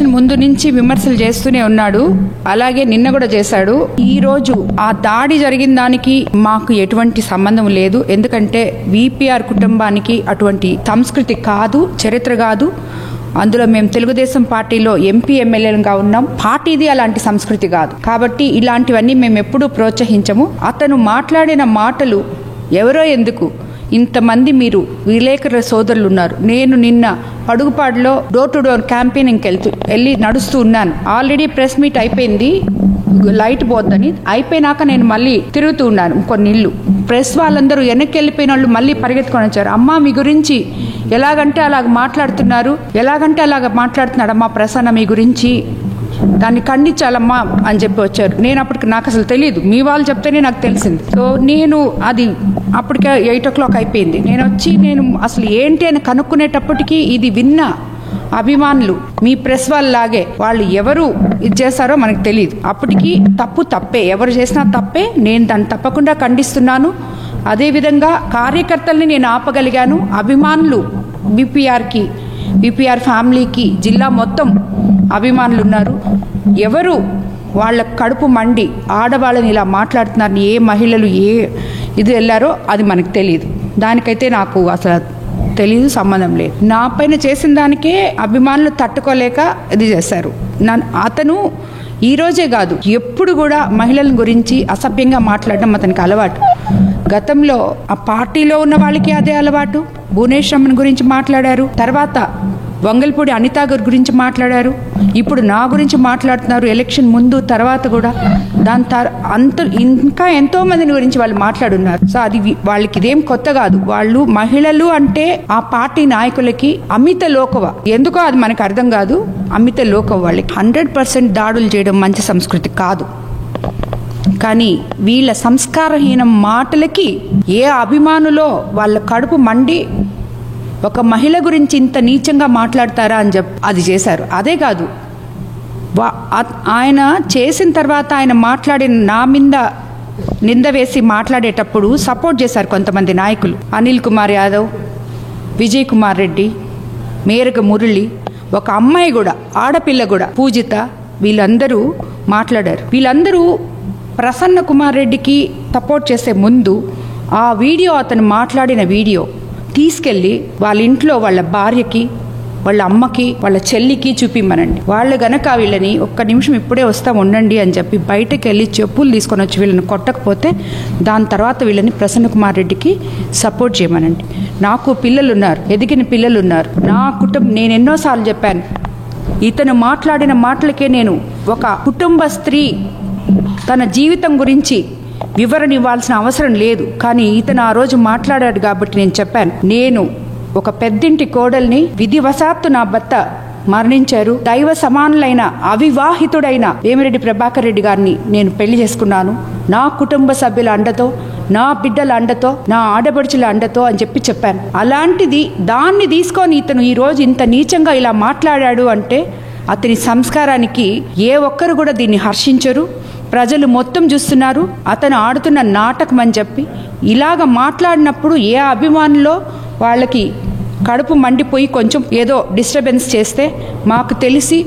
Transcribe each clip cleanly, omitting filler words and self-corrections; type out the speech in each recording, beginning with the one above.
Election ముందు నుంచి విమర్శలు చేస్తూనే ఉన్నాడు. అలాగే నిన్న కూడా చేశాడు. ఈ రోజు ఆ దాడి జరిగిన దానికి మాకు ఎటువంటి సంబంధం లేదు. ఎందుకంటే విపిఆర్ కుటుంబానికి అటువంటి సంస్కృతి కాదు, చరిత్ర కాదు. అందులో మేము తెలుగుదేశం పార్టీలో ఎంపీ ఎమ్మెల్యేలుగా ఉన్నాం. పార్టీది అలాంటి సంస్కృతి కాదు. కాబట్టి ఇలాంటివన్నీ మేము ఎప్పుడూ ప్రోత్సహించము. అతను మాట్లాడిన మాటలు ఎవరో ఎందుకు, ఇంతమంది మీరు విలేకరుల సోదరులు ఉన్నారు. నేను నిన్న పడుగుపాడులో డోర్ టు డోర్ క్యాంపెయినింగ్కి వెళ్ళి నడుస్తూ ఉన్నాను. ఆల్రెడీ ప్రెస్ మీట్ అయిపోయింది, లైట్ పోద్దని. అయిపోయినాక నేను మళ్ళీ తిరుగుతూ ఉన్నాను కొన్ని ఇల్లు. ప్రెస్ వాళ్ళందరూ వెనక్కి వెళ్ళిపోయిన వాళ్ళు మళ్ళీ పరిగెత్తుకొని వచ్చారు. అమ్మా మీ గురించి ఎలాగంటే అలాగ మాట్లాడుతున్నారు, అమ్మా ప్రసన్న మీ గురించి, దాన్ని ఖండించాలమ్మా అని చెప్పి వచ్చారు. నేను అప్పటికి నాకు అసలు తెలియదు, మీ వాళ్ళు చెప్తేనే నాకు తెలిసింది. సో నేను అది అప్పటికే 8 o'clock అయిపోయింది. నేను అసలు ఏంటి అని కనుక్కునేటప్పటికీ ఇది విన్న అభిమానులు మీ ప్రెస్ వాళ్ళలాగే వాళ్ళు ఎవరు ఇది చేస్తారో మనకు తెలియదు. అప్పటికి తప్పే, ఎవరు చేసినా తప్పే. నేను దాన్ని తప్పకుండా ఖండిస్తున్నాను. అదేవిధంగా కార్యకర్తల్ని నేను ఆపగలిగాను. అభిమానులు బీపీఆర్ ఫ్యామిలీకి జిల్లా మొత్తం అభిమానులు ఉన్నారు. ఎవరు వాళ్ళ కడుపు మండి ఆడవాళ్ళని ఇలా మాట్లాడుతున్నారు, ఏ మహిళలు ఇది వెళ్ళారో అది మనకు తెలియదు. దానికైతే నాకు అసలు తెలీదు, సంబంధం లేదు. నా పైన చేసిన దానికే అభిమానులు తట్టుకోలేక ఇది చేశారు. అతను ఈ రోజే కాదు, ఎప్పుడు కూడా మహిళల గురించి అసభ్యంగా మాట్లాడడం అతనికి అలవాటు. గతంలో ఆ పార్టీలో ఉన్న వాళ్ళకి అదే అలవాటు. భువనేశ్వరమ్మన్ గురించి మాట్లాడారు, తర్వాత వంగల్పూడి అనితా గారి గురించి మాట్లాడారు, ఇప్పుడు నా గురించి మాట్లాడుతున్నారు. ఎలక్షన్ ముందు తర్వాత కూడా ఇంకా ఎంతో మందిని గురించి వాళ్ళు మాట్లాడున్నారు. సో అది వాళ్ళకి ఇదేం కొత్త కాదు. వాళ్ళు మహిళలు అంటే ఆ పార్టీ నాయకులకి అమిత లోకవ, ఎందుకో అది మనకు అర్థం కాదు. అమిత లోకవ వాళ్ళకి 100% దాడులు చేయడం మంచి సంస్కృతి కాదు. కానీ వీళ్ళ సంస్కారహీన మాటలకి ఏ అభిమానులో వాళ్ళ కడుపు మండి ఒక మహిళ గురించి ఇంత నీచంగా మాట్లాడతారా అని అది చేశారు. అదే కాదు, ఆయన చేసిన తర్వాత ఆయన మాట్లాడిన నా మీద నింద వేసి మాట్లాడేటప్పుడు సపోర్ట్ చేశారు కొంతమంది నాయకులు. అనిల్ కుమార్ యాదవ్, విజయ్ కుమార్ రెడ్డి, మేరగ మురళి, ఒక అమ్మాయి కూడా, ఆడపిల్ల కూడా, పూజిత, వీళ్ళందరూ మాట్లాడారు. వీళ్ళందరూ ప్రసన్న కుమార్ రెడ్డికి సపోర్ట్ చేసే ముందు ఆ వీడియో, అతను మాట్లాడిన వీడియో తీసుకెళ్ళి వాళ్ళ ఇంట్లో వాళ్ళ భార్యకి, వాళ్ళ అమ్మకి, వాళ్ళ చెల్లికి చూపిమ్మనండి. వాళ్ళు గనక వీళ్ళని ఒక్క నిమిషం ఇప్పుడే వస్తాం ఉండండి అని చెప్పి బయటకు వెళ్ళి చెప్పులు తీసుకొని వచ్చి వీళ్ళని కొట్టకపోతే దాని తర్వాత వీళ్ళని ప్రసన్న కుమార్ రెడ్డికి సపోర్ట్ చేయమనండి. నాకు పిల్లలున్నారు, ఎదిగిన పిల్లలున్నారు. నా కుటుంబం, నేను ఎన్నోసార్లు చెప్పాను, ఇతను మాట్లాడిన మాటలకే నేను ఒక కుటుంబ స్త్రీ తన జీవితం గురించి వివరణ ఇవ్వాల్సిన అవసరం లేదు. కానీ ఇతను ఆ రోజు మాట్లాడాడు కాబట్టి నేను చెప్పాను, నేను ఒక పెద్దింటి కోడల్ని, విధివశాత్తు నా భర్త మరణించారు, దైవ సమానులైన అవివాహితుడైన వేమిరెడ్డి ప్రభాకర్ రెడ్డి గారిని నేను పెళ్లి చేసుకున్నాను, నా కుటుంబ సభ్యుల అండతో, నా బిడ్డల అండతో, నా ఆడపడుచుల అండతో అని చెప్పాను. అలాంటిది దాన్ని తీసుకొని ఇతను ఈ రోజు ఇంత నీచంగా ఇలా మాట్లాడాడు అంటే అతని సంస్కారానికి ఏ ఒక్కరు కూడా దీన్ని హర్షించరు. ప్రజలు మొత్తం చూస్తున్నారు. అతను ఆడుతున్న నాటకం అని చెప్పి ఇలాగ మాట్లాడినప్పుడు ఏ అభిమానులో వాళ్ళకి కడుపు మండిపోయి కొంచెం ఏదో డిస్టర్బెన్స్ చేస్తే మాకు తెలిసి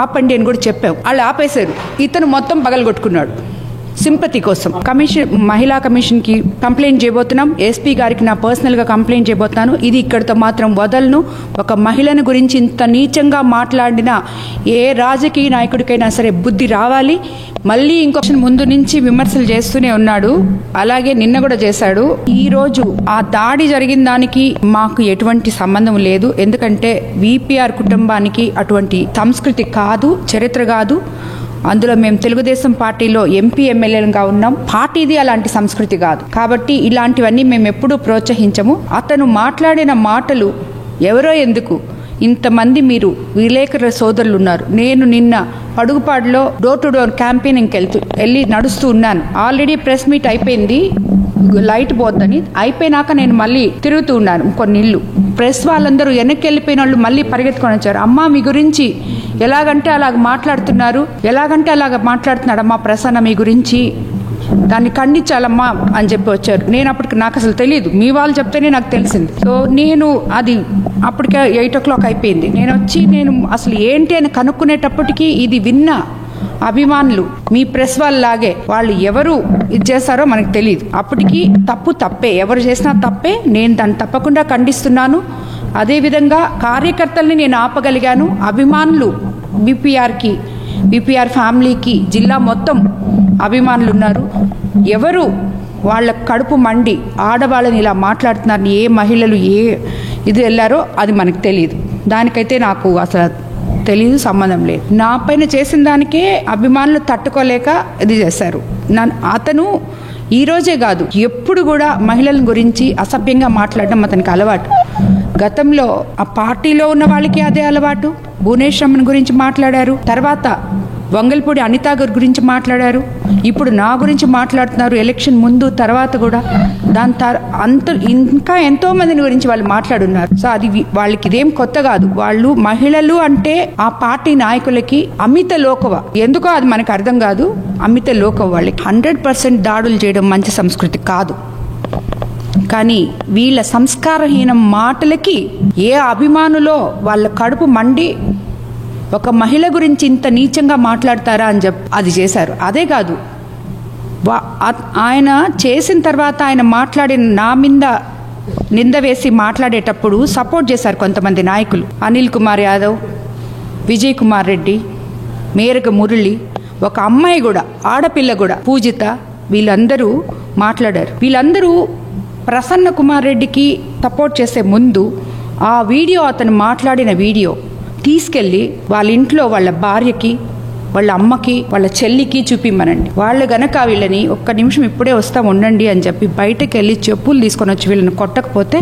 ఆపండి అని కూడా చెప్పాం. వాళ్ళు ఆపేశారు. ఇతను మొత్తం పగలగొట్టుకున్నాడు సింపతి కోసం. మహిళా కమిషన్కి కంప్లైంట్ చేయబోతున్నాం. ఎస్పీ గారికి నా పర్సనల్గా కంప్లైంట్ చేయబోతున్నాను. ఇది ఇక్కడితో మాత్రం వదలను. ఒక మహిళను గురించి ఇంత నీచంగా మాట్లాడిన ఏ రాజకీయ నాయకుడికైనా సరే బుద్ధి రావాలి. మళ్ళీ ఇంకొక ముందు నుంచి విమర్శలు చేస్తూనే ఉన్నాడు. అలాగే నిన్న కూడా చేశాడు. ఈ రోజు ఆ దాడి జరిగిన దానికి మాకు ఎటువంటి సంబంధం లేదు. ఎందుకంటే విపిఆర్ కుటుంబానికి అటువంటి సంస్కృతి కాదు, చరిత్ర కాదు. అందులో మేము తెలుగుదేశం పార్టీలో ఎంపీ ఎమ్మెల్యేలుగా ఉన్నాం. పార్టీది అలాంటి సంస్కృతి కాదు. కాబట్టి ఇలాంటివన్నీ మేము ఎప్పుడూ ప్రోత్సహించము. అతను మాట్లాడిన మాటలు ఎవరో ఎందుకు, ఇంతమంది మీరు విలేకరుల సోదరులు ఉన్నారు. నేను నిన్న పడుగుపాడులో డోర్ టు డోర్ క్యాంపెయినింగ్కి వెళ్ళి నడుస్తూ ఉన్నాను. ఆల్రెడీ ప్రెస్ మీట్ అయిపోయింది, లైట్ పోద్దని. అయిపోయినాక నేను మళ్ళీ తిరుగుతూ ఉన్నాను కొన్ని ఇల్లు. ప్రెస్ వాళ్ళందరూ వెనక్కి వెళ్ళిపోయిన వాళ్ళు మళ్ళీ పరిగెత్తుకొని వచ్చారు. అమ్మా మీ గురించి ఎలాగంటే అలాగ మాట్లాడుతున్నారు, అమ్మా ప్రసన్న మీ గురించి, దాన్ని ఖండించాలమ్మా అని చెప్పి వచ్చారు. నేను అప్పటికి నాకు అసలు తెలియదు, మీ వాళ్ళు చెప్తేనే నాకు తెలిసింది. సో నేను అది అప్పటికే 8 o'clock అయిపోయింది. నేను వచ్చి నేను అసలు ఏంటి అని కనుక్కునేటప్పటికీ ఇది విన్న అభిమానులు మీ ప్రెస్ వాళ్ళలాగే వాళ్ళు ఎవరు ఇది చేస్తారో మనకు తెలియదు. అప్పటికి తప్పే, ఎవరు చేసినా తప్పే. నేను దాన్ని తప్పకుండా ఖండిస్తున్నాను. అదేవిధంగా కార్యకర్తల్ని నేను ఆపగలిగాను. అభిమానులు బీపీఆర్ ఫ్యామిలీకి జిల్లా మొత్తం అభిమానులు ఉన్నారు. ఎవరు వాళ్ళ కడుపు మండి ఆడవాళ్ళని ఇలా మాట్లాడుతున్నారు, ఏ మహిళలు ఇది వెళ్ళారో అది మనకు తెలియదు. దానికైతే నాకు అసలు తెలియదు, సంబంధం లేదు. నా పైన చేసిన దానికే అభిమానులు తట్టుకోలేక ఇది చేశారు. అతను ఈ రోజే కాదు, ఎప్పుడు కూడా మహిళల గురించి అసభ్యంగా మాట్లాడడం అతనికి అలవాటు. గతంలో ఆ పార్టీలో ఉన్న వాళ్ళకి అదే అలవాటు. భువనేశ్వరమ్మన్ గురించి మాట్లాడారు, తర్వాత వంగల్పూడి అనిత గారి గురించి మాట్లాడారు, ఇప్పుడు నా గురించి మాట్లాడుతున్నారు. ఎలక్షన్ ముందు తర్వాత కూడా ఇంకా ఎంతో మందిని గురించి వాళ్ళు మాట్లాడున్నారు. సో అది వాళ్ళకి ఇదేం కొత్త కాదు. వాళ్ళు మహిళలు అంటే ఆ పార్టీ నాయకులకి అమిత లోకవ, ఎందుకో అది మనకు అర్థం కాదు. అమిత లోకవ వాళ్ళకి 100% దాడులు చేయడం మంచి సంస్కృతి కాదు. కానీ వీళ్ళ సంస్కారహీన మాటలకి ఏ అభిమానులో వాళ్ళ కడుపు మండి ఒక మహిళ గురించి ఇంత నీచంగా మాట్లాడతారా అని అది చేశారు. అదే కాదు, ఆయన చేసిన తర్వాత ఆయన మాట్లాడిన నా మీద నింద వేసి మాట్లాడేటప్పుడు సపోర్ట్ చేశారు కొంతమంది నాయకులు. అనిల్ కుమార్ యాదవ్, విజయ్ కుమార్ రెడ్డి, మేరగ మురళి, ఒక అమ్మాయి కూడా, ఆడపిల్ల కూడా, పూజిత, వీళ్ళందరూ మాట్లాడారు. వీళ్ళందరూ ప్రసన్న కుమార్ రెడ్డికి సపోర్ట్ చేసే ముందు ఆ వీడియో, అతను మాట్లాడిన వీడియో తీసుకెళ్ళి వాళ్ళ ఇంట్లో వాళ్ళ భార్యకి, వాళ్ళ అమ్మకి, వాళ్ళ చెల్లికి చూపిమ్మనండి. వాళ్ళు గనక వీళ్ళని ఒక్క నిమిషం ఇప్పుడే వస్తాం ఉండండి అని చెప్పి బయటకు వెళ్ళి చెప్పులు తీసుకొని వచ్చి వీళ్ళని కొట్టకపోతే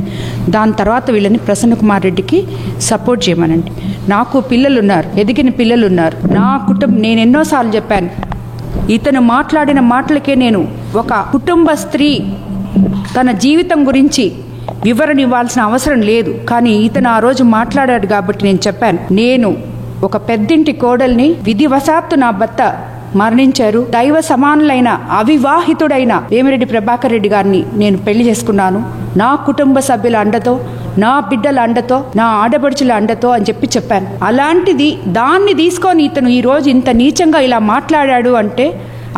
దాని తర్వాత వీళ్ళని ప్రసన్న కుమార్ రెడ్డికి సపోర్ట్ చేయమనండి. నాకు పిల్లలు ఉన్నారు, ఎదిగిన పిల్లలు ఉన్నారు. నా కుటుంబం, నేను ఎన్నోసార్లు చెప్పాను, ఇతను మాట్లాడిన మాటలకే నేను ఒక కుటుంబ స్త్రీ తన జీవితం గురించి వివరణ ఇవ్వాల్సిన అవసరం లేదు. కానీ ఇతను ఆ రోజు మాట్లాడాడు కాబట్టి నేను చెప్పాను, నేను ఒక పెద్దింటి కోడల్ని, విధివశాత్తు నా భర్త మరణించారు, దైవ సమానులైన అవివాహితుడైన వేమిరెడ్డి ప్రభాకర్ రెడ్డి గారిని నేను పెళ్లి చేసుకున్నాను, నా కుటుంబ సభ్యుల అండతో, నా బిడ్డల అండతో, నా ఆడపడుచుల అండతో అని చెప్పాను. అలాంటిది దాన్ని తీసుకొని ఇతను ఈరోజు ఇంత నీచంగా ఇలా మాట్లాడాడు అంటే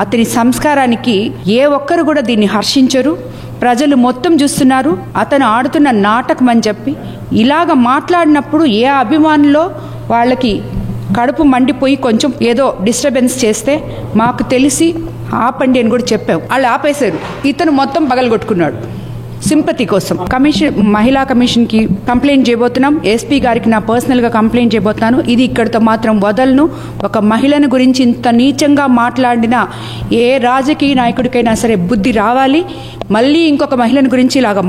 అతని సంస్కారానికి ఏ ఒక్కరు కూడా దీన్ని హర్షించరు. ప్రజలు మొత్తం చూస్తున్నారు. అతను ఆడుతున్న నాటకం అని చెప్పి ఇలాగ మాట్లాడినప్పుడు ఏ అభిమానులో వాళ్ళకి కడుపు మండిపోయి కొంచెం ఏదో డిస్టర్బెన్స్ చేస్తే మాకు తెలిసి ఆపండి అని కూడా చెప్పాం. వాళ్ళు ఆపేశారు. ఇతను మొత్తం పగలగొట్టుకున్నాడు సింపతి కోసం. మహిళా కమిషన్కి కంప్లైంట్ చేయబోతున్నాం. ఎస్పీ గారికి నా పర్సనల్గా కంప్లైంట్ చేయబోతున్నాను. ఇది ఇక్కడితో మాత్రం వదలను. ఒక మహిళను గురించి ఇంత నీచంగా మాట్లాడిన ఏ రాజకీయ నాయకుడికైనా సరే బుద్ధి రావాలి. మళ్ళీ ఇంకొక మహిళను గురించి ఇలాగ